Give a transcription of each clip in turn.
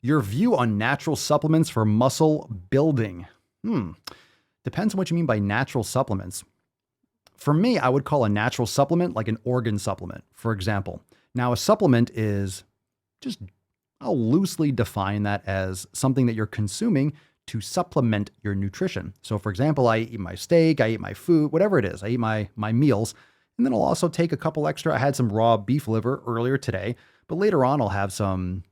Your view on natural supplements for muscle building. Depends on what you mean by natural supplements. For me, I would call a natural supplement like an organ supplement, for example. Now, a supplement is just, I'll loosely define that as something that you're consuming to supplement your nutrition. So, for example, I eat my steak, I eat my food, whatever it is, I eat my meals, and then I'll also take a couple extra. I had some raw beef liver earlier today, but later on I'll have some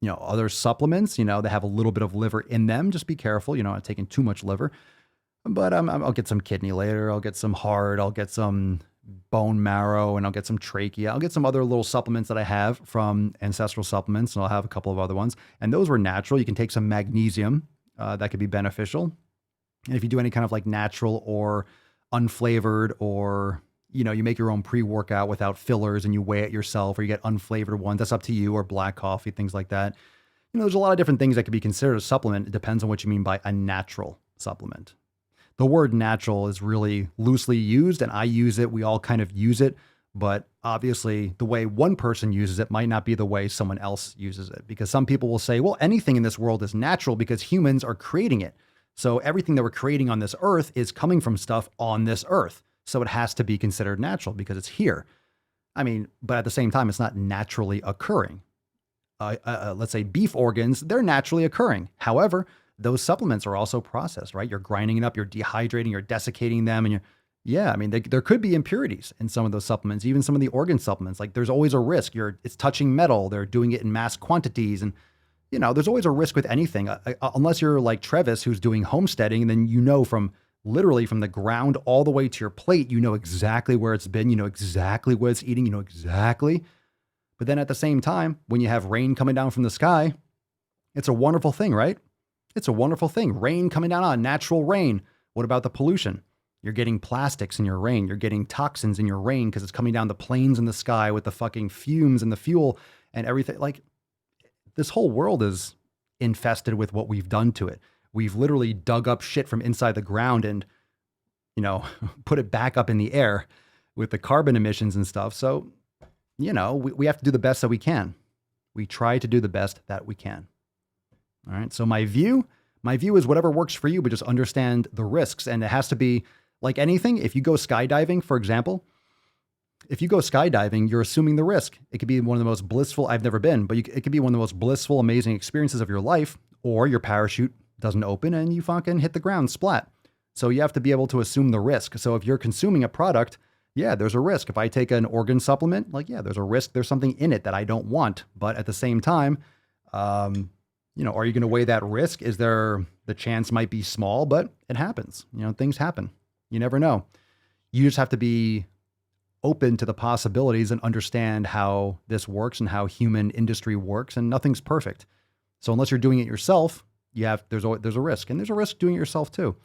other supplements, that have a little bit of liver in them. Just be careful, not taking too much liver. But I'll get some kidney later. I'll get some heart. I'll get some bone marrow, and I'll get some trachea. I'll get some other little supplements that I have from Ancestral Supplements, and I'll have a couple of other ones. And those were natural. You can take some magnesium. That could be beneficial. And if you do any kind of like natural or unflavored, or you make your own pre-workout without fillers and you weigh it yourself, or you get unflavored ones, that's up to you, or black coffee, things like that. There's a lot of different things that could be considered a supplement. It depends on what you mean by a natural supplement. The word natural is really loosely used, and I use it. We all kind of use it, but obviously the way one person uses it might not be the way someone else uses it, because some people will say, well, anything in this world is natural because humans are creating it. So everything that we're creating on this earth is coming from stuff on this earth. So it has to be considered natural because it's here. I mean, but at the same time, it's not naturally occurring. Let's say beef organs, they're naturally occurring. However, those supplements are also processed, right? You're grinding it up, you're dehydrating, you're desiccating them, and there could be impurities in some of those supplements, even some of the organ supplements. Like there's always a risk. It's touching metal. They're doing it in mass quantities, and there's always a risk with anything, unless you're like Travis, who's doing homesteading, and then from literally from the ground all the way to your plate, exactly where it's been, exactly what it's eating, exactly. But then at the same time, when you have rain coming down from the sky, it's a wonderful thing, right? It's a wonderful thing. Rain coming down on natural rain. What about the pollution? You're getting plastics in your rain. You're getting toxins in your rain because it's coming down the plains in the sky with the fucking fumes and the fuel and everything. Like this whole world is infested with what we've done to it. We've literally dug up shit from inside the ground and, put it back up in the air with the carbon emissions and stuff. So, we have to do the best that we can. We try to do the best that we can. All right. So my view is whatever works for you, but just understand the risks. And it has to be like anything. If you go skydiving, for example, you're assuming the risk. It could be one of the most blissful, I've never been, but it could be one of the most blissful, amazing experiences of your life, or your parachute doesn't open and you fucking hit the ground, splat. So you have to be able to assume the risk. So if you're consuming a product, yeah, there's a risk. If I take an organ supplement, there's a risk. There's something in it that I don't want. But at the same time, are you going to weigh that risk? The chance might be small, but it happens. Things happen. You never know. You just have to be open to the possibilities and understand how this works and how human industry works, and nothing's perfect. So unless you're doing it yourself, there's a risk, and there's a risk doing it yourself too.